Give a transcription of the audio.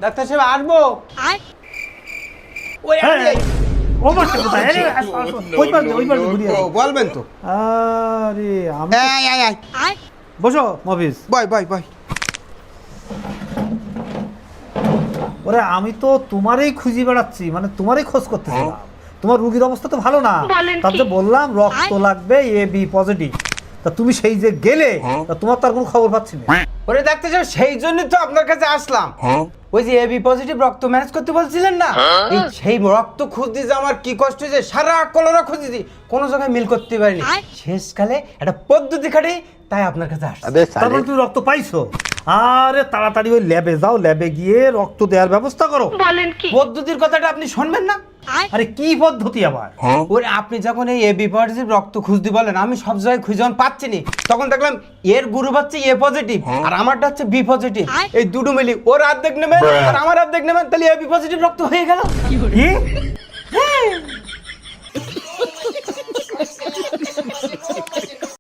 Doctor সাহেব আসবো। ওই ও মারছে কোথায়? আরে ওই পাশে ঘুরিয়ে বলবেন তো। আরে আমি আয় বসো মফিজ। বয় বয় বয়। ওরে আমি তো তোমারই খুঁজি বেড়াচ্ছি, মানে তোমারই খোঁজ করতেছিলাম। তোমার রোগীর অবস্থা তো ভালো না, তারপরে বললাম রক্ত লাগবে এ বি পজিটিভ। তা তুমি সেই যে গেলে, তা তোমার তার কোনো খবর পাচ্ছি না। ওরে ডাক্তার সাহেব সেই জন্যই তো আপনার কাছে আসলাম। ওই যে এবি পজিটিভ রক্ত ম্যানেজ করতে বলছিলেন না, এই সেই রক্ত খুঁজতে যে আমার কি কষ্ট হয়েছে, সারা কলরা খুঁজেছি, কোনো জায়গায় মিল করতে পারিনি। শেষকালে একটা পদ্ধতি খাটি, তাই আপনার কাছে আসছি। তারপরে তুমি রক্ত পাইছো? আরে তাড়াতাড়ি ওই ল্যাবে যাও, ল্যাবে গিয়ে রক্ত দেওয়ার ব্যবস্থা করো। পদ্ধতির কথাটা আপনি শুনবেন না? আরে কি পদ্ধতি আবার? ওরে আপনি যখন এই এবি পজিটিভ রক্ত খুঁজতে বলেন, আমি সব জায়গায় খুঁজে যখন পাচ্ছি না, তখন দেখলাম এর গ্রুপ হচ্ছে এ পজিটিভ আর আমারটা হচ্ছে বি পজিটিভ। এই দুটো মিলি ওর অর্ধেক নেবেন আর আমার অর্ধেক নেবেন, তাহলে এবি পজিটিভ রক্ত হয়ে গেল। কি